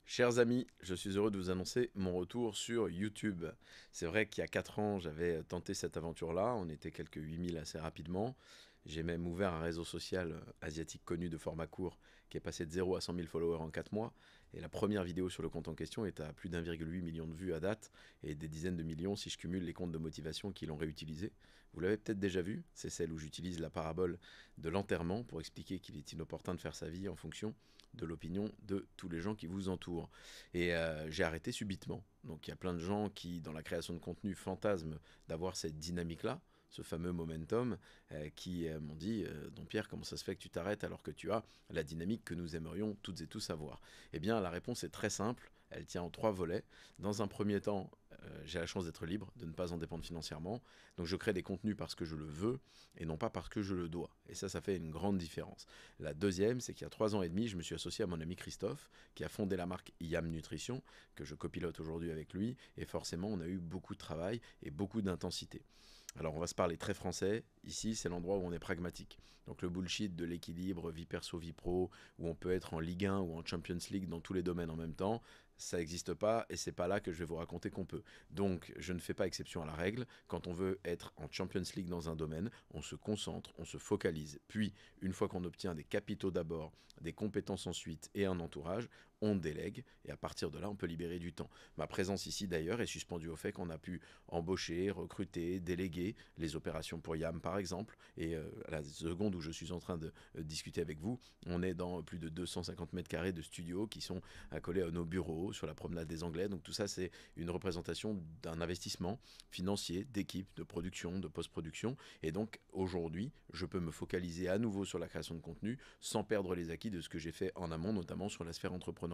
Chers amis, je suis heureux de vous annoncer mon retour sur YouTube. C'est vrai qu'il y a 4 ans, j'avais tenté cette aventure-là. On était quelques 8000 assez rapidement. J'ai même ouvert un réseau social asiatique connu de format court qui est passé de 0 à 100 000 followers en 4 mois. Et la première vidéo sur le compte en question est à plus d'1,8 million de vues à date et des dizaines de millions si je cumule les comptes de motivation qui l'ont réutilisé. Vous l'avez peut-être déjà vu, c'est celle où j'utilise la parabole de l'enterrement pour expliquer qu'il est inopportun de faire sa vie en fonction de l'opinion de tous les gens qui vous entourent. Et j'ai arrêté subitement. Donc il y a plein de gens qui, dans la création de contenu, fantasment d'avoir cette dynamique-là, ce fameux momentum, qui m'ont dit Don Pierre, comment ça se fait que tu t'arrêtes alors que tu as la dynamique que nous aimerions toutes et tous avoir? Eh bien, la réponse est très simple. Elle tient en 3 volets. Dans un premier temps, j'ai la chance d'être libre, de ne pas en dépendre financièrement. Donc je crée des contenus parce que je le veux et non pas parce que je le dois. Et ça fait une grande différence. La deuxième, c'est qu'il y a 3 ans et demi, je me suis associé à mon ami Christophe, qui a fondé la marque Yam Nutrition, que je copilote aujourd'hui avec lui. Et forcément, on a eu beaucoup de travail et beaucoup d'intensité. Alors on va se parler très français, ici c'est l'endroit où on est pragmatique. Donc le bullshit de l'équilibre vie perso, vie pro, où on peut être en Ligue 1 ou en Champions League dans tous les domaines en même temps, ça n'existe pas et c'est pas là que je vais vous raconter qu'on peut. Donc je ne fais pas exception à la règle. Quand on veut être en Champions League dans un domaine, on se concentre, on se focalise. Puis une fois qu'on obtient des capitaux d'abord, des compétences ensuite et un entourage, on délègue et à partir de là on peut libérer du temps. Ma présence ici d'ailleurs est suspendue au fait qu'on a pu embaucher, recruter, déléguer les opérations pour YAM par exemple. Et à la seconde où je suis en train de discuter avec vous, on est dans plus de 250 mètres carrés de studios qui sont accolés à nos bureaux sur la promenade des Anglais. Donc tout ça c'est une représentation d'un investissement financier, d'équipe, de production, de post-production. Et donc aujourd'hui je peux me focaliser à nouveau sur la création de contenu sans perdre les acquis de ce que j'ai fait en amont, notamment sur la sphère entrepreneuriale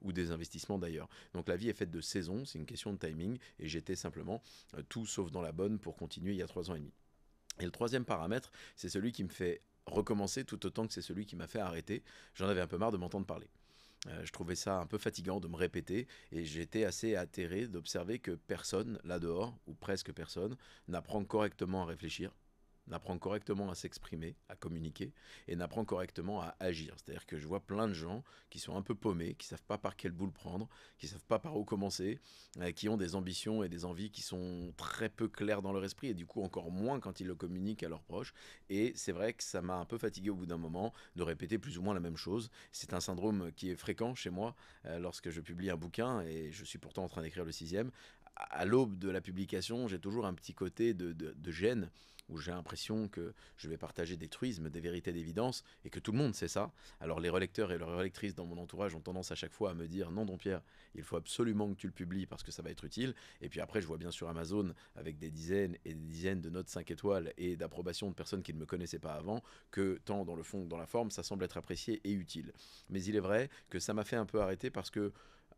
ou des investissements d'ailleurs. Donc la vie est faite de saisons, c'est une question de timing et j'étais simplement tout sauf dans la bonne pour continuer il y a 3 ans et demi. Et le troisième paramètre, c'est celui qui me fait recommencer tout autant que c'est celui qui m'a fait arrêter. J'en avais un peu marre de m'entendre parler. Je trouvais ça un peu fatigant de me répéter et j'étais assez atterré d'observer que personne, là dehors, ou presque personne, n'apprend correctement à réfléchir, n'apprend correctement à s'exprimer, à communiquer, et n'apprend correctement à agir. C'est-à-dire que je vois plein de gens qui sont un peu paumés, qui savent pas par quelle boule prendre, qui savent pas par où commencer, qui ont des ambitions et des envies qui sont très peu claires dans leur esprit, et du coup encore moins quand ils le communiquent à leurs proches. Et c'est vrai que ça m'a un peu fatigué au bout d'un moment de répéter plus ou moins la même chose. C'est un syndrome qui est fréquent chez moi lorsque je publie un bouquin, et je suis pourtant en train d'écrire le 6e. À l'aube de la publication, j'ai toujours un petit côté de gêne, où j'ai l'impression que je vais partager des truismes, des vérités d'évidence, et que tout le monde sait ça. Alors les relecteurs et les relectrices dans mon entourage ont tendance à chaque fois à me dire non Don Pierre, il faut absolument que tu le publies parce que ça va être utile. Et puis après je vois bien sur Amazon avec des dizaines et des dizaines de notes 5 étoiles et d'approbation de personnes qui ne me connaissaient pas avant, que tant dans le fond que dans la forme, ça semble être apprécié et utile. Mais il est vrai que ça m'a fait un peu arrêter parce que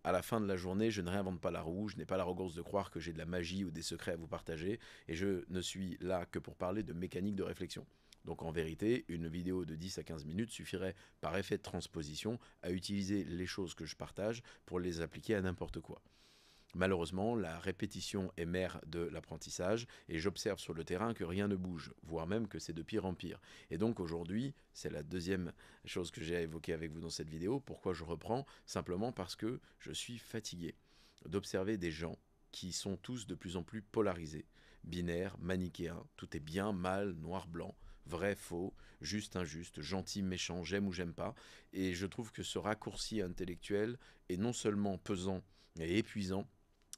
à la fin de la journée, je ne réinvente pas la roue, je n'ai pas l'arrogance de croire que j'ai de la magie ou des secrets à vous partager, et je ne suis là que pour parler de mécanique de réflexion. Donc en vérité, une vidéo de 10 à 15 minutes suffirait par effet de transposition à utiliser les choses que je partage pour les appliquer à n'importe quoi. Malheureusement, la répétition est mère de l'apprentissage et j'observe sur le terrain que rien ne bouge, voire même que c'est de pire en pire. Et donc aujourd'hui, c'est la deuxième chose que j'ai à évoquer avec vous dans cette vidéo. Pourquoi je reprends? Simplement parce que je suis fatigué d'observer des gens qui sont tous de plus en plus polarisés, binaires, manichéens, tout est bien, mal, noir, blanc, vrai, faux, juste, injuste, gentil, méchant, j'aime ou j'aime pas, et je trouve que ce raccourci intellectuel est non seulement pesant et épuisant,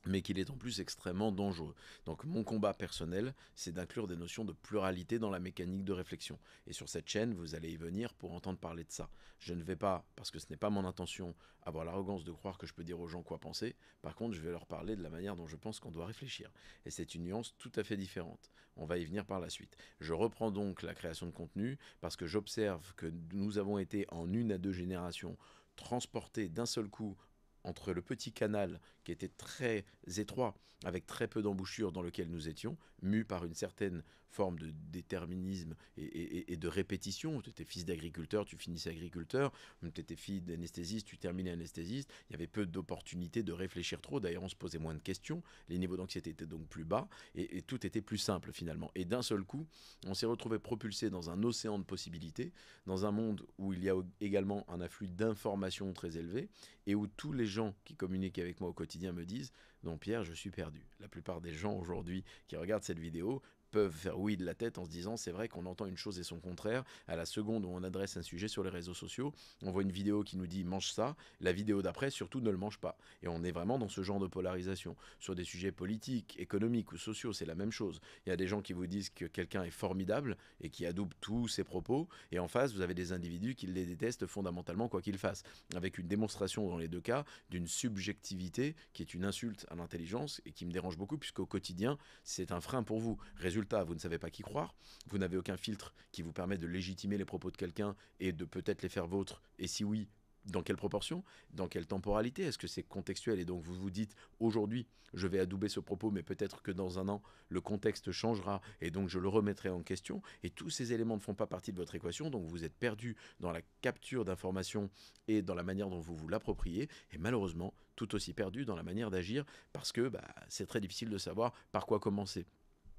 mais qu'il est en plus extrêmement dangereux. Donc mon combat personnel, c'est d'inclure des notions de pluralité dans la mécanique de réflexion. Et sur cette chaîne, vous allez y venir pour entendre parler de ça. Je ne vais pas, parce que ce n'est pas mon intention, avoir l'arrogance de croire que je peux dire aux gens quoi penser. Par contre, je vais leur parler de la manière dont je pense qu'on doit réfléchir. Et c'est une nuance tout à fait différente. On va y venir par la suite. Je reprends donc la création de contenu parce que j'observe que nous avons été en 1 à 2 générations transportés d'un seul coup entre le petit canal qui était très étroit, avec très peu d'embouchures dans lequel nous étions, mus par une certaine forme de déterminisme et de répétition. Tu étais fils d'agriculteur, tu finissais agriculteur, tu étais fille d'anesthésiste, tu terminais anesthésiste. Il y avait peu d'opportunités de réfléchir trop, d'ailleurs on se posait moins de questions, les niveaux d'anxiété étaient donc plus bas, et tout était plus simple finalement. Et d'un seul coup, on s'est retrouvé propulsé dans un océan de possibilités, dans un monde où il y a également un afflux d'informations très élevé, et où tous les gens gens qui communiquent avec moi au quotidien me disent « Non Pierre, je suis perdu ». La plupart des gens aujourd'hui qui regardent cette vidéo peuvent faire oui de la tête en se disant c'est vrai qu'on entend une chose et son contraire. À la seconde où on adresse un sujet sur les réseaux sociaux, on voit une vidéo qui nous dit mange ça, la vidéo d'après surtout ne le mange pas. Et on est vraiment dans ce genre de polarisation. Sur des sujets politiques, économiques ou sociaux, c'est la même chose. Il y a des gens qui vous disent que quelqu'un est formidable et qui adoubent tous ses propos, et en face vous avez des individus qui les détestent fondamentalement quoi qu'ils fassent, avec une démonstration dans les deux cas d'une subjectivité qui est une insulte à l'intelligence et qui me dérange beaucoup puisqu'au quotidien c'est un frein pour vous. Résultat, vous ne savez pas qui croire, vous n'avez aucun filtre qui vous permet de légitimer les propos de quelqu'un et de peut-être les faire vôtres, et si oui, dans quelle proportion, dans quelle temporalité, est-ce que c'est contextuel et donc vous vous dites aujourd'hui je vais adouber ce propos mais peut-être que dans un an le contexte changera et donc je le remettrai en question, et tous ces éléments ne font pas partie de votre équation, donc vous êtes perdu dans la capture d'informations et dans la manière dont vous vous l'appropriez, et malheureusement tout aussi perdu dans la manière d'agir parce que c'est très difficile de savoir par quoi commencer.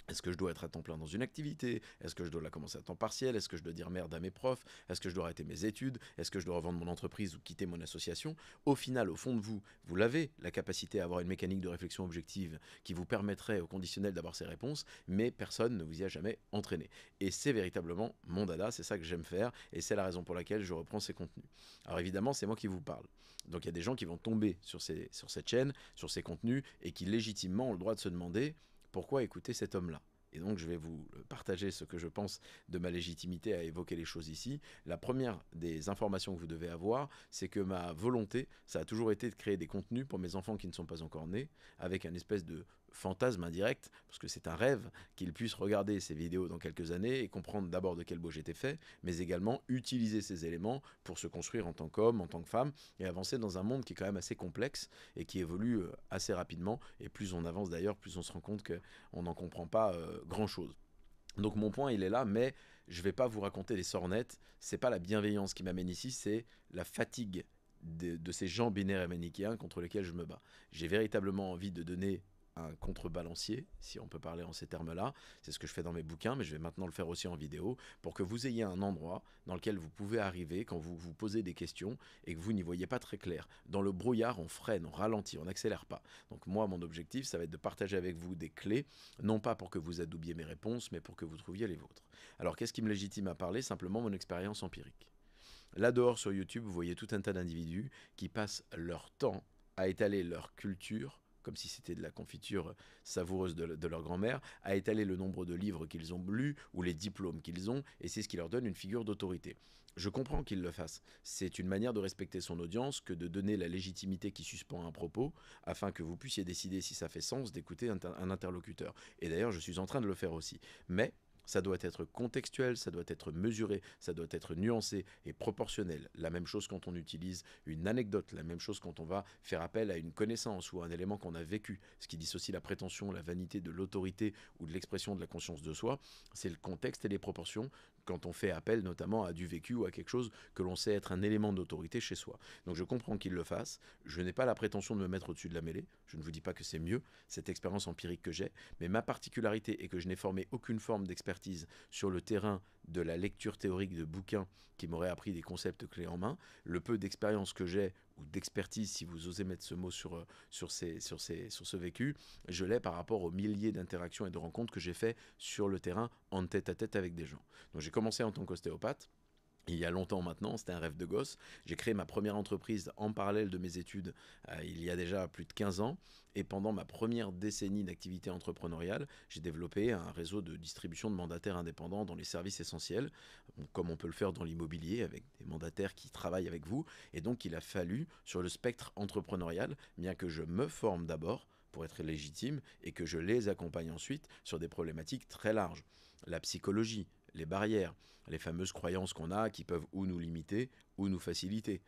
Est-ce que je dois être à temps plein dans une activité? Est-ce que je dois la commencer à temps partiel? Est-ce que je dois dire merde à mes profs? Est-ce que je dois arrêter mes études? Est-ce que je dois revendre mon entreprise ou quitter mon association? Au final, au fond de vous, vous l'avez, la capacité à avoir une mécanique de réflexion objective qui vous permettrait au conditionnel d'avoir ces réponses, mais personne ne vous y a jamais entraîné. Et c'est véritablement mon dada, c'est ça que j'aime faire, et c'est la raison pour laquelle je reprends ces contenus. Alors évidemment, c'est moi qui vous parle. Donc il y a des gens qui vont tomber sur cette chaîne, sur ces contenus, et qui légitimement ont le droit de se demander pourquoi écouter cet homme-là. Et donc je vais vous partager ce que je pense de ma légitimité à évoquer les choses ici. La première des informations que vous devez avoir, c'est que ma volonté, ça a toujours été de créer des contenus pour mes enfants qui ne sont pas encore nés, avec un espèce de fantasme indirect, parce que c'est un rêve, qu'ils puissent regarder ces vidéos dans quelques années et comprendre d'abord de quel bois j'étais fait, mais également utiliser ces éléments pour se construire en tant qu'homme, en tant que femme, et avancer dans un monde qui est quand même assez complexe et qui évolue assez rapidement, et plus on avance d'ailleurs, plus on se rend compte qu'on n'en comprend pas grand-chose. Donc mon point il est là, mais je ne vais pas vous raconter des sornettes, c'est pas la bienveillance qui m'amène ici, c'est la fatigue de ces gens binaires et manichéens contre lesquels je me bats. J'ai véritablement envie de donner un contrebalancier, si on peut parler en ces termes-là. C'est ce que je fais dans mes bouquins, mais je vais maintenant le faire aussi en vidéo, pour que vous ayez un endroit dans lequel vous pouvez arriver quand vous vous posez des questions et que vous n'y voyez pas très clair. Dans le brouillard, on freine, on ralentit, on n'accélère pas. Donc moi, mon objectif, ça va être de partager avec vous des clés, non pas pour que vous adoubiez mes réponses, mais pour que vous trouviez les vôtres. Alors qu'est-ce qui me légitime à parler? Simplement mon expérience empirique. Là dehors sur YouTube, vous voyez tout un tas d'individus qui passent leur temps à étaler leur culture, comme si c'était de la confiture savoureuse de leur grand-mère, à étaler le nombre de livres qu'ils ont lus ou les diplômes qu'ils ont, et c'est ce qui leur donne une figure d'autorité. Je comprends qu'ils le fassent. C'est une manière de respecter son audience que de donner la légitimité qui suspend un propos, afin que vous puissiez décider si ça fait sens d'écouter un interlocuteur. Et d'ailleurs, je suis en train de le faire aussi. Mais ça doit être contextuel, ça doit être mesuré, ça doit être nuancé et proportionnel. La même chose quand on utilise une anecdote, la même chose quand on va faire appel à une connaissance ou à un élément qu'on a vécu. Ce qui dissocie la prétention, la vanité de l'autorité ou de l'expression de la conscience de soi, c'est le contexte et les proportions quand on fait appel notamment à du vécu ou à quelque chose que l'on sait être un élément d'autorité chez soi. Donc je comprends qu'il le fasse, je n'ai pas la prétention de me mettre au-dessus de la mêlée, je ne vous dis pas que c'est mieux, cette expérience empirique que j'ai, mais ma particularité est que je n'ai formé aucune forme d'expertise sur le terrain de la lecture théorique de bouquins qui m'auraient appris des concepts clés en main. Le peu d'expérience que j'ai, ou d'expertise si vous osez mettre ce mot sur ce vécu, je l'ai par rapport aux milliers d'interactions et de rencontres que j'ai fait sur le terrain en tête-à-tête avec des gens. Donc j'ai commencé en tant qu'ostéopathe. Il y a longtemps maintenant, c'était un rêve de gosse. J'ai créé ma première entreprise en parallèle de mes études il y a déjà plus de 15 ans. Et pendant ma première décennie d'activité entrepreneuriale, j'ai développé un réseau de distribution de mandataires indépendants dans les services essentiels, comme on peut le faire dans l'immobilier avec des mandataires qui travaillent avec vous. Et donc il a fallu, sur le spectre entrepreneurial, bien que je me forme d'abord pour être légitime et que je les accompagne ensuite sur des problématiques très larges. La psychologie, les barrières, les fameuses croyances qu'on a qui peuvent ou nous limiter ou nous faciliter.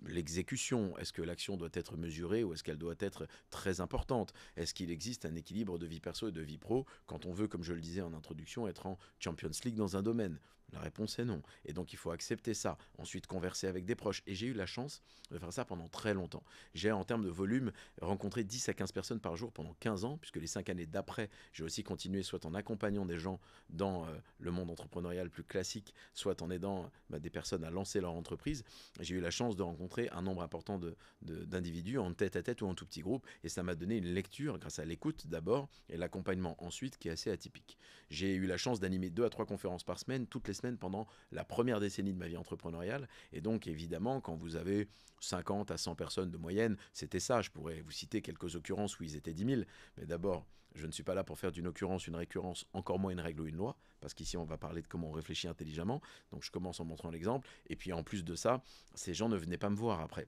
L'exécution, est-ce que l'action doit être mesurée ou est-ce qu'elle doit être très importante? Est-ce qu'il existe un équilibre de vie perso et de vie pro quand on veut, comme je le disais en introduction, être en Champions League dans un domaine? La réponse est non. Et donc il faut accepter ça. Ensuite converser avec des proches. Et j'ai eu la chance de faire ça pendant très longtemps. J'ai en termes de volume rencontré 10 à 15 personnes par jour pendant 15 ans, puisque les 5 années d'après, j'ai aussi continué soit en accompagnant des gens dans le monde entrepreneurial plus classique, soit en aidant des personnes à lancer leur entreprise. J'ai eu la chance de rencontrer un nombre important d'individus en tête à tête ou en tout petit groupe, et ça m'a donné une lecture grâce à l'écoute d'abord et l'accompagnement ensuite qui est assez atypique. J'ai eu la chance d'animer 2 à 3 conférences par semaine, toutes les semaines pendant la première décennie de ma vie entrepreneuriale, et donc évidemment quand vous avez 50 à 100 personnes de moyenne, c'était ça. Je pourrais vous citer quelques occurrences où ils étaient 10 000, mais d'abord, je ne suis pas là pour faire d'une occurrence une récurrence, encore moins une règle ou une loi, parce qu'ici on va parler de comment on réfléchit intelligemment, donc je commence en montrant l'exemple, et puis en plus de ça, ces gens ne venaient pas me voir après.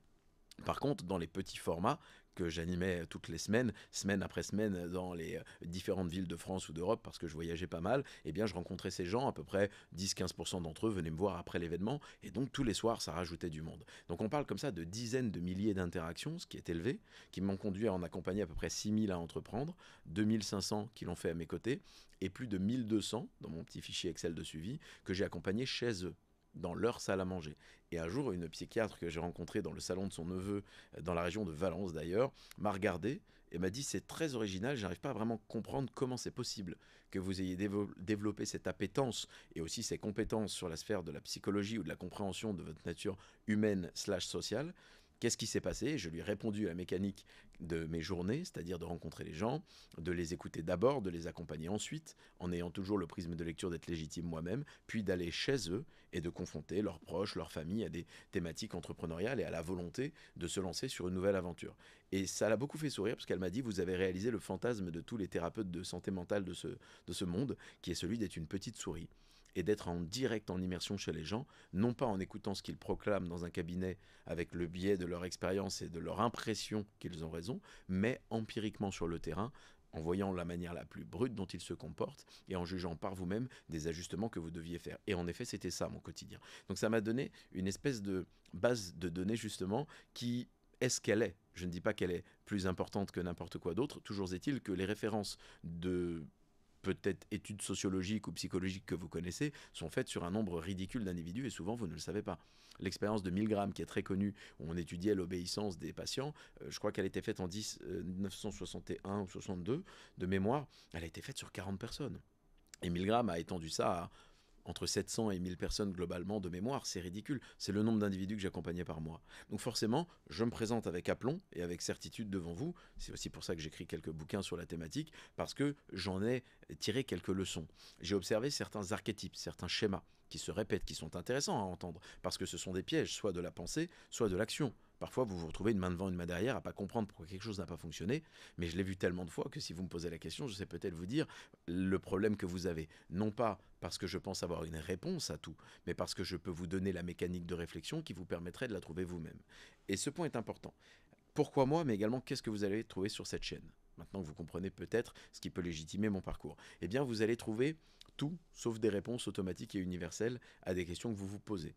Par contre, dans les petits formats que j'animais toutes les semaines, semaine après semaine, dans les différentes villes de France ou d'Europe, parce que je voyageais pas mal, eh bien je rencontrais ces gens, à peu près 10-15% d'entre eux venaient me voir après l'événement, et donc tous les soirs, ça rajoutait du monde. Donc on parle comme ça de dizaines de milliers d'interactions, ce qui est élevé, qui m'ont conduit à en accompagner à peu près 6 000 à entreprendre, 2 500 qui l'ont fait à mes côtés, et plus de 1 200 dans mon petit fichier Excel de suivi, que j'ai accompagné chez eux dans leur salle à manger. Et un jour, une psychiatre que j'ai rencontrée dans le salon de son neveu, dans la région de Valence d'ailleurs, m'a regardé et m'a dit: c'est très original, j'arrive pas à vraiment comprendre comment c'est possible que vous ayez développé cette appétence et aussi ces compétences sur la sphère de la psychologie ou de la compréhension de votre nature humaine slash sociale. Qu'est-ce qui s'est passé? Je lui ai répondu à la mécanique de mes journées, c'est-à-dire de rencontrer les gens, de les écouter d'abord, de les accompagner ensuite, en ayant toujours le prisme de lecture d'être légitime moi-même, puis d'aller chez eux et de confronter leurs proches, leurs familles à des thématiques entrepreneuriales et à la volonté de se lancer sur une nouvelle aventure. Et ça l'a beaucoup fait sourire parce qu'elle m'a dit: vous avez réalisé le fantasme de tous les thérapeutes de santé mentale de ce monde, qui est celui d'être une petite souris et d'être en direct, en immersion chez les gens, non pas en écoutant ce qu'ils proclament dans un cabinet avec le biais de leur expérience et de leur impression qu'ils ont raison, mais empiriquement sur le terrain, en voyant la manière la plus brute dont ils se comportent et en jugeant par vous-même des ajustements que vous deviez faire. Et en effet, c'était ça mon quotidien. Donc ça m'a donné une espèce de base de données justement qui est ce qu'elle est. Je ne dis pas qu'elle est plus importante que n'importe quoi d'autre. Toujours est-il que les références de peut-être études sociologiques ou psychologiques que vous connaissez, sont faites sur un nombre ridicule d'individus et souvent vous ne le savez pas. L'expérience de Milgram, qui est très connue, où on étudiait l'obéissance des patients, je crois qu'elle a été faite en 1961 ou 62 de mémoire, elle a été faite sur 40 personnes. Et Milgram a étendu ça à entre 700 et 1000 personnes globalement de mémoire, c'est ridicule. C'est le nombre d'individus que j'accompagnais par mois. Donc forcément, je me présente avec aplomb et avec certitude devant vous. C'est aussi pour ça que j'écris quelques bouquins sur la thématique, parce que j'en ai tiré quelques leçons. J'ai observé certains archétypes, certains schémas qui se répètent, qui sont intéressants à entendre, parce que ce sont des pièges, soit de la pensée, soit de l'action. Parfois, vous vous retrouvez une main devant, une main derrière, à pas comprendre pourquoi quelque chose n'a pas fonctionné, mais je l'ai vu tellement de fois que si vous me posez la question, je sais peut-être vous dire le problème que vous avez. Non pas parce que je pense avoir une réponse à tout, mais parce que je peux vous donner la mécanique de réflexion qui vous permettrait de la trouver vous-même. Et ce point est important. Pourquoi moi, mais également qu'est-ce que vous allez trouver sur cette chaîne? Maintenant que vous comprenez peut-être ce qui peut légitimer mon parcours. Eh bien, vous allez trouver tout sauf des réponses automatiques et universelles à des questions que vous vous posez.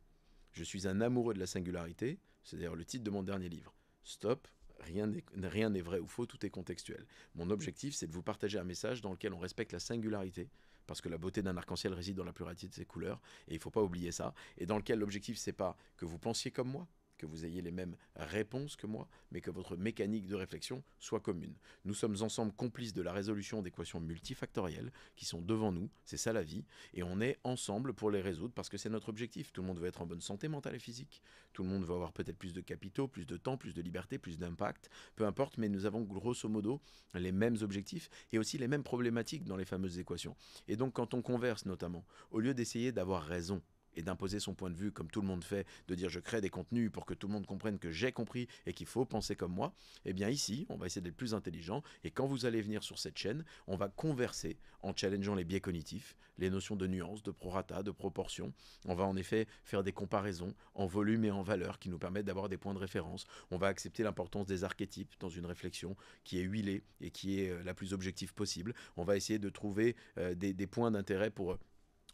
Je suis un amoureux de la singularité, c'est d'ailleurs le titre de mon dernier livre. Stop, rien n'est vrai ou faux, tout est contextuel. Mon objectif, c'est de vous partager un message dans lequel on respecte la singularité, parce que la beauté d'un arc-en-ciel réside dans la pluralité de ses couleurs, et il ne faut pas oublier ça, et dans lequel l'objectif, c'est pas que vous pensiez comme moi, que vous ayez les mêmes réponses que moi, mais que votre mécanique de réflexion soit commune. Nous sommes ensemble complices de la résolution d'équations multifactorielles qui sont devant nous, c'est ça la vie, et on est ensemble pour les résoudre parce que c'est notre objectif. Tout le monde veut être en bonne santé mentale et physique, tout le monde veut avoir peut-être plus de capitaux, plus de temps, plus de liberté, plus d'impact, peu importe, mais nous avons grosso modo les mêmes objectifs et aussi les mêmes problématiques dans les fameuses équations. Et donc quand on converse notamment, au lieu d'essayer d'avoir raison, et d'imposer son point de vue comme tout le monde fait, de dire je crée des contenus pour que tout le monde comprenne que j'ai compris et qu'il faut penser comme moi, eh bien ici, on va essayer d'être plus intelligent et quand vous allez venir sur cette chaîne, on va converser en challengeant les biais cognitifs, les notions de nuance, de prorata, de proportion. On va en effet faire des comparaisons en volume et en valeur qui nous permettent d'avoir des points de référence. On va accepter l'importance des archétypes dans une réflexion qui est huilée et qui est la plus objective possible. On va essayer de trouver des points d'intérêt pour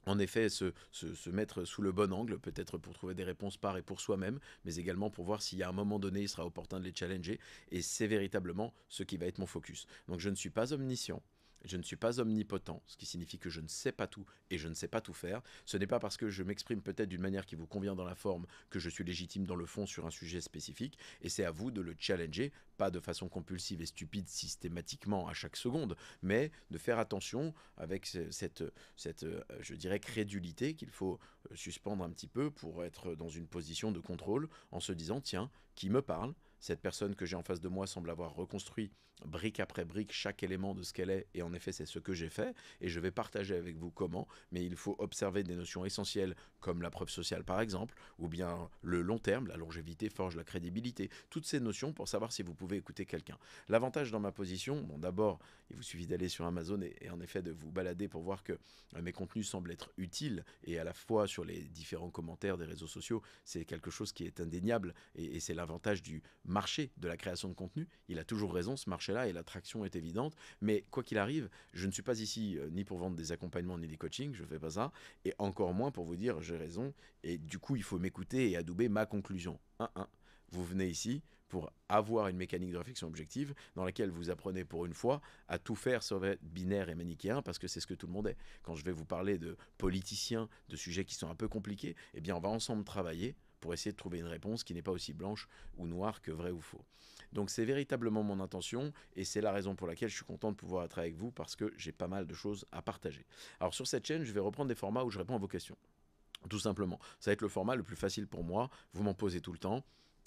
en effet se mettre sous le bon angle, peut-être pour trouver des réponses par et pour soi-même, mais également pour voir s'il y a un moment donné, il sera opportun de les challenger. Et c'est véritablement ce qui va être mon focus. Donc je ne suis pas omniscient. Je ne suis pas omnipotent, ce qui signifie que je ne sais pas tout et je ne sais pas tout faire. Ce n'est pas parce que je m'exprime peut-être d'une manière qui vous convient dans la forme que je suis légitime dans le fond sur un sujet spécifique. Et c'est à vous de le challenger, pas de façon compulsive et stupide systématiquement à chaque seconde, mais de faire attention avec je dirais, crédulité qu'il faut suspendre un petit peu pour être dans une position de contrôle en se disant, tiens, qui me parle? Cette personne que j'ai en face de moi semble avoir reconstruit brique après brique chaque élément de ce qu'elle est, et en effet c'est ce que j'ai fait, et je vais partager avec vous comment, mais il faut observer des notions essentielles comme la preuve sociale par exemple, ou bien le long terme, la longévité forge la crédibilité, toutes ces notions pour savoir si vous pouvez écouter quelqu'un. L'avantage dans ma position, bon d'abord, il vous suffit d'aller sur Amazon et en effet de vous balader pour voir que mes contenus semblent être utiles, et à la fois sur les différents commentaires des réseaux sociaux, c'est quelque chose qui est indéniable, et c'est l'avantage du marché de la création de contenu. Il a toujours raison, ce marché-là, et l'attraction est évidente. Mais quoi qu'il arrive, je ne suis pas ici ni pour vendre des accompagnements ni des coachings, je ne fais pas ça, et encore moins pour vous dire j'ai raison, et du coup il faut m'écouter et adouber ma conclusion. Vous venez ici pour avoir une mécanique de réflexion objective dans laquelle vous apprenez pour une fois à tout faire sans être binaire et manichéen, parce que c'est ce que tout le monde est. Quand je vais vous parler de politiciens, de sujets qui sont un peu compliqués, eh bien on va ensemble travailler pour essayer de trouver une réponse qui n'est pas aussi blanche ou noire que vrai ou faux. Donc c'est véritablement mon intention, et c'est la raison pour laquelle je suis content de pouvoir être avec vous, parce que j'ai pas mal de choses à partager. Alors sur cette chaîne, je vais reprendre des formats où je réponds à vos questions. Tout simplement. Ça va être le format le plus facile pour moi. Vous m'en posez tout le temps.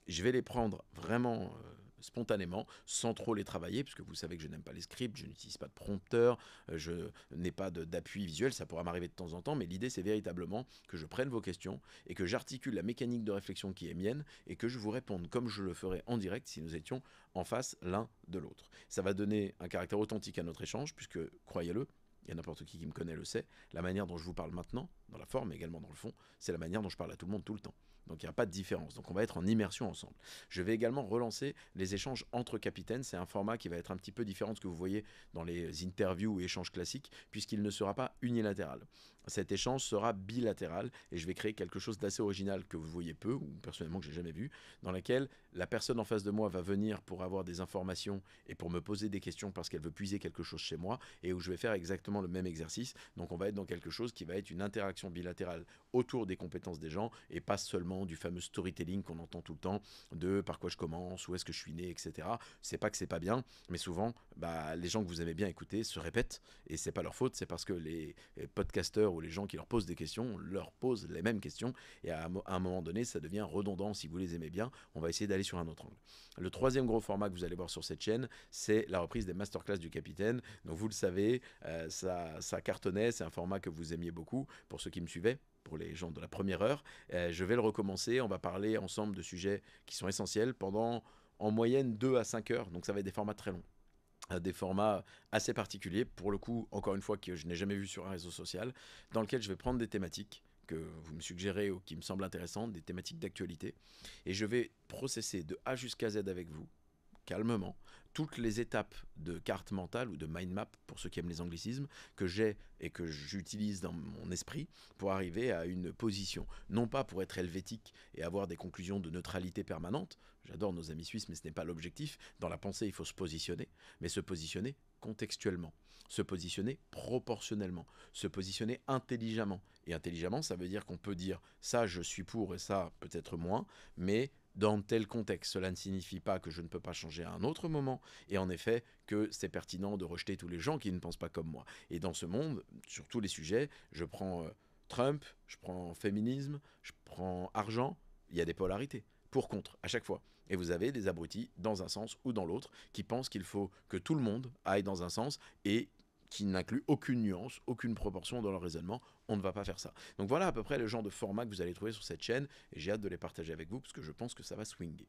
Je vais les prendre vraiment spontanément, sans trop les travailler, puisque vous savez que je n'aime pas les scripts, je n'utilise pas de prompteur, je n'ai pas d'appui visuel, ça pourra m'arriver de temps en temps, mais l'idée c'est véritablement que je prenne vos questions et que j'articule la mécanique de réflexion qui est mienne et que je vous réponde comme je le ferais en direct si nous étions en face l'un de l'autre. Ça va donner un caractère authentique à notre échange, puisque, croyez-le, et n'importe qui me connaît le sait, la manière dont je vous parle maintenant, dans la forme mais également dans le fond, c'est la manière dont je parle à tout le monde tout le temps. Donc il n'y a pas de différence. Donc on va être en immersion ensemble. Je vais également relancer les échanges entre capitaines. C'est un format qui va être un petit peu différent de ce que vous voyez dans les interviews ou échanges classiques, puisqu'il ne sera pas unilatéral. Cet échange sera bilatéral, et je vais créer quelque chose d'assez original que vous voyez peu, ou personnellement que j'ai jamais vu, dans laquelle la personne en face de moi va venir pour avoir des informations et pour me poser des questions parce qu'elle veut puiser quelque chose chez moi, et où je vais faire exactement le même exercice. Donc on va être dans quelque chose qui va être une interaction bilatérale autour des compétences des gens, et pas seulement du fameux storytelling qu'on entend tout le temps, de par quoi je commence, où est-ce que je suis né, etc. C'est pas que c'est pas bien, mais souvent les gens que vous aimez bien écouter se répètent, et c'est pas leur faute, c'est parce que les podcasteurs ou les gens qui leur posent des questions leur posent les mêmes questions, et à un moment donné ça devient redondant. Si vous les aimez bien, on va essayer d'aller sur un autre angle. Le troisième gros format que vous allez voir sur cette chaîne, c'est la reprise des masterclass du capitaine. Donc vous le savez, ça cartonnait, c'est un format que vous aimiez beaucoup pour ceux qui me suivaient, pour les gens de la première heure. Je vais le recommencer, on va parler ensemble de sujets qui sont essentiels pendant en moyenne 2 à 5 heures, donc ça va être des formats très longs, des formats assez particuliers, pour le coup, encore une fois, que je n'ai jamais vu sur un réseau social, dans lequel je vais prendre des thématiques que vous me suggérez ou qui me semblent intéressantes, des thématiques d'actualité, et je vais processer de A jusqu'à Z avec vous, calmement, toutes les étapes de carte mentale ou de mind map, pour ceux qui aiment les anglicismes, que j'ai et que j'utilise dans mon esprit pour arriver à une position. Non pas pour être helvétique et avoir des conclusions de neutralité permanente, j'adore nos amis suisses mais ce n'est pas l'objectif, dans la pensée il faut se positionner, mais se positionner contextuellement, se positionner proportionnellement, se positionner intelligemment. Et intelligemment ça veut dire qu'on peut dire ça je suis pour et ça peut-être moins, mais dans tel contexte. Cela ne signifie pas que je ne peux pas changer à un autre moment, et en effet que c'est pertinent de rejeter tous les gens qui ne pensent pas comme moi. Et dans ce monde, sur tous les sujets, je prends Trump, je prends féminisme, je prends argent, il y a des polarités, pour contre, à chaque fois. Et vous avez des abrutis dans un sens ou dans l'autre qui pensent qu'il faut que tout le monde aille dans un sens et qui n'inclut aucune nuance, aucune proportion dans leur raisonnement. On ne va pas faire ça. Donc voilà à peu près le genre de format que vous allez trouver sur cette chaîne, et j'ai hâte de les partager avec vous parce que je pense que ça va swinger.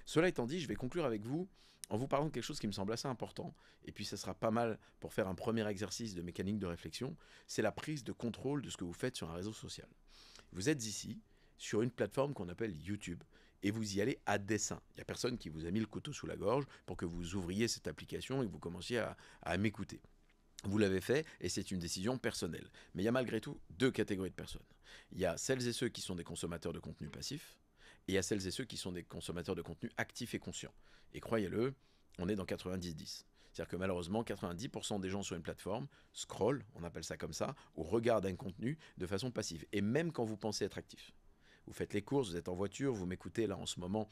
Cela étant dit, je vais conclure avec vous en vous parlant de quelque chose qui me semble assez important, et puis ça sera pas mal pour faire un premier exercice de mécanique de réflexion, c'est la prise de contrôle de ce que vous faites sur un réseau social. Vous êtes ici, sur une plateforme qu'on appelle YouTube, et vous y allez à dessein. Il n'y a personne qui vous a mis le couteau sous la gorge pour que vous ouvriez cette application et que vous commenciez à m'écouter. Vous l'avez fait et c'est une décision personnelle. Mais il y a malgré tout deux catégories de personnes. Il y a celles et ceux qui sont des consommateurs de contenu passif, et il y a celles et ceux qui sont des consommateurs de contenu actifs et conscients. Et croyez-le, on est dans 90-10. C'est-à-dire que malheureusement, 90% des gens sur une plateforme scrollent, on appelle ça comme ça, ou regardent un contenu de façon passive. Et même quand vous pensez être actif. Vous faites les courses, vous êtes en voiture, vous m'écoutez là en ce moment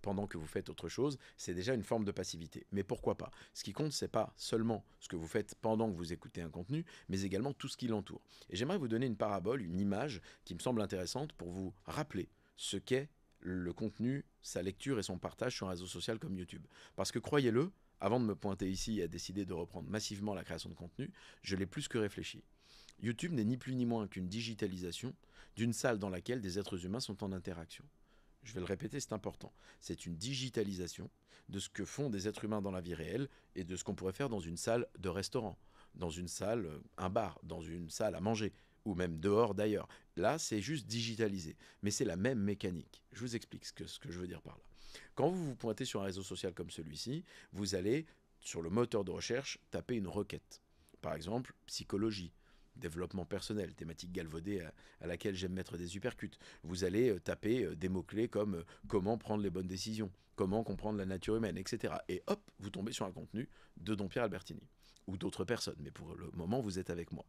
pendant que vous faites autre chose, c'est déjà une forme de passivité. Mais pourquoi pas? Ce qui compte, c'est pas seulement ce que vous faites pendant que vous écoutez un contenu, mais également tout ce qui l'entoure. Et j'aimerais vous donner une parabole, une image qui me semble intéressante pour vous rappeler ce qu'est le contenu, sa lecture et son partage sur un réseau social comme YouTube. Parce que croyez-le, avant de me pointer ici et à décider de reprendre massivement la création de contenu, je l'ai plus que réfléchi. YouTube n'est ni plus ni moins qu'une digitalisation d'une salle dans laquelle des êtres humains sont en interaction. Je vais le répéter, c'est important. C'est une digitalisation de ce que font des êtres humains dans la vie réelle et de ce qu'on pourrait faire dans une salle de restaurant, dans une salle, un bar, dans une salle à manger, ou même dehors d'ailleurs. Là, c'est juste digitalisé, mais c'est la même mécanique. Je vous explique ce que je veux dire par là. Quand vous vous pointez sur un réseau social comme celui-ci, vous allez, sur le moteur de recherche, taper une requête. Par exemple, psychologie, développement personnel, thématique galvaudée à laquelle j'aime mettre des uppercuts. Vous allez taper des mots-clés comme comment prendre les bonnes décisions, comment comprendre la nature humaine, etc. Et hop, vous tombez sur un contenu de Don Pierre Albertini ou d'autres personnes, mais pour le moment, vous êtes avec moi.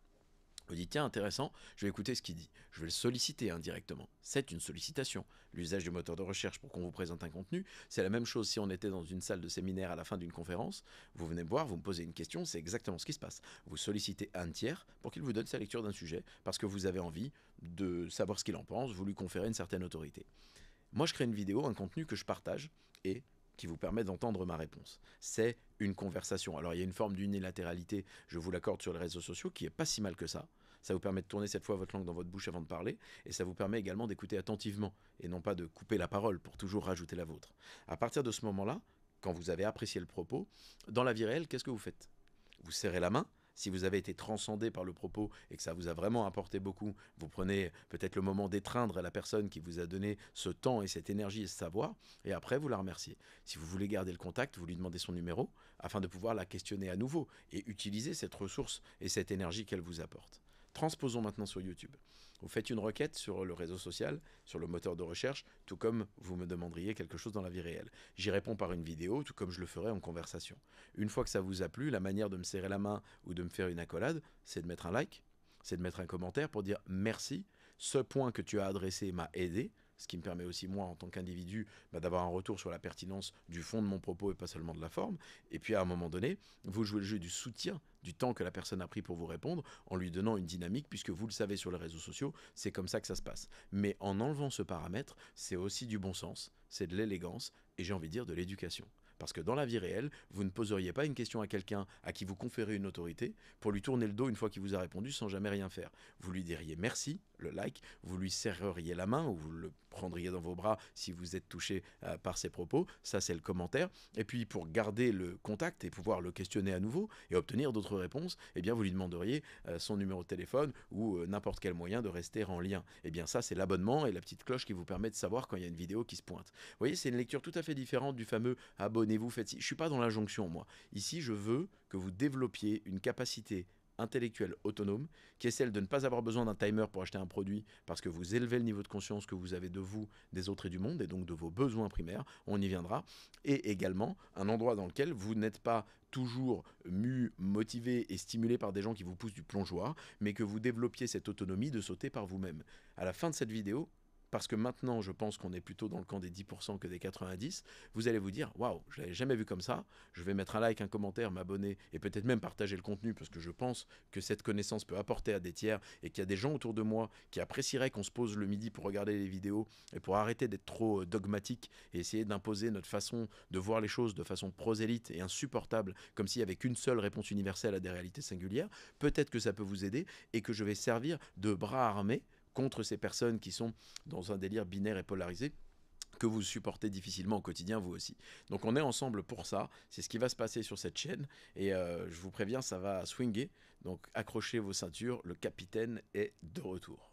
Vous dites, tiens, intéressant, je vais écouter ce qu'il dit. Je vais le solliciter indirectement. C'est une sollicitation. L'usage du moteur de recherche pour qu'on vous présente un contenu, c'est la même chose si on était dans une salle de séminaire à la fin d'une conférence. Vous venez me voir, vous me posez une question, c'est exactement ce qui se passe. Vous sollicitez un tiers pour qu'il vous donne sa lecture d'un sujet, parce que vous avez envie de savoir ce qu'il en pense, vous lui conférez une certaine autorité. Moi, je crée une vidéo, un contenu que je partage et qui vous permet d'entendre ma réponse. C'est une conversation. Alors, il y a une forme d'unilatéralité, je vous l'accorde sur les réseaux sociaux, qui est pas si mal que ça. Ça vous permet de tourner cette fois votre langue dans votre bouche avant de parler, et ça vous permet également d'écouter attentivement, et non pas de couper la parole pour toujours rajouter la vôtre. À partir de ce moment-là, quand vous avez apprécié le propos, dans la vie réelle, qu'est-ce que vous faites? Vous serrez la main. Si vous avez été transcendé par le propos et que ça vous a vraiment apporté beaucoup, vous prenez peut-être le moment d'étreindre la personne qui vous a donné ce temps et cette énergie et ce savoir, et après vous la remerciez. Si vous voulez garder le contact, vous lui demandez son numéro afin de pouvoir la questionner à nouveau et utiliser cette ressource et cette énergie qu'elle vous apporte. Transposons maintenant sur YouTube. Vous faites une requête sur le réseau social, sur le moteur de recherche, tout comme vous me demanderiez quelque chose dans la vie réelle. J'y réponds par une vidéo, tout comme je le ferais en conversation. Une fois que ça vous a plu, la manière de me serrer la main ou de me faire une accolade, c'est de mettre un like, c'est de mettre un commentaire pour dire merci, ce point que tu as adressé m'a aidé, ce qui me permet aussi moi en tant qu'individu d'avoir un retour sur la pertinence du fond de mon propos et pas seulement de la forme. Et puis à un moment donné, vous jouez le jeu du soutien, du temps que la personne a pris pour vous répondre, en lui donnant une dynamique, puisque vous le savez sur les réseaux sociaux, c'est comme ça que ça se passe. Mais en enlevant ce paramètre, c'est aussi du bon sens, c'est de l'élégance, et j'ai envie de dire de l'éducation. Parce que dans la vie réelle, vous ne poseriez pas une question à quelqu'un à qui vous conférez une autorité pour lui tourner le dos une fois qu'il vous a répondu sans jamais rien faire. Vous lui diriez merci, le like, vous lui serreriez la main ou vous le prendriez dans vos bras si vous êtes touché par ses propos. Ça, c'est le commentaire. Et puis, pour garder le contact et pouvoir le questionner à nouveau et obtenir d'autres réponses, eh bien, vous lui demanderiez son numéro de téléphone ou n'importe quel moyen de rester en lien. Eh bien, ça, c'est l'abonnement et la petite cloche qui vous permet de savoir quand il y a une vidéo qui se pointe. Vous voyez, c'est une lecture tout à fait différente du fameux abonnez-vous, faites ci. Je suis pas dans l'injonction, moi. Ici, je veux que vous développiez une capacité intellectuelle autonome, qui est celle de ne pas avoir besoin d'un timer pour acheter un produit, parce que vous élevez le niveau de conscience que vous avez de vous, des autres et du monde, et donc de vos besoins primaires, on y viendra, et également un endroit dans lequel vous n'êtes pas toujours motivé et stimulé par des gens qui vous poussent du plongeoir, mais que vous développiez cette autonomie de sauter par vous-même. À la fin de cette vidéo, parce que maintenant je pense qu'on est plutôt dans le camp des 10% que des 90%, vous allez vous dire « Waouh, je ne l'avais jamais vu comme ça, je vais mettre un like, un commentaire, m'abonner et peut-être même partager le contenu parce que je pense que cette connaissance peut apporter à des tiers et qu'il y a des gens autour de moi qui apprécieraient qu'on se pose le midi pour regarder les vidéos et pour arrêter d'être trop dogmatique et essayer d'imposer notre façon de voir les choses de façon prosélyte et insupportable, comme s'il n'y avait qu'une seule réponse universelle à des réalités singulières. Peut-être que ça peut vous aider et que je vais servir de bras armé contre ces personnes qui sont dans un délire binaire et polarisé que vous supportez difficilement au quotidien vous aussi. Donc on est ensemble pour ça, c'est ce qui va se passer sur cette chaîne et je vous préviens, ça va swinguer, donc accrochez vos ceintures, le capitaine est de retour.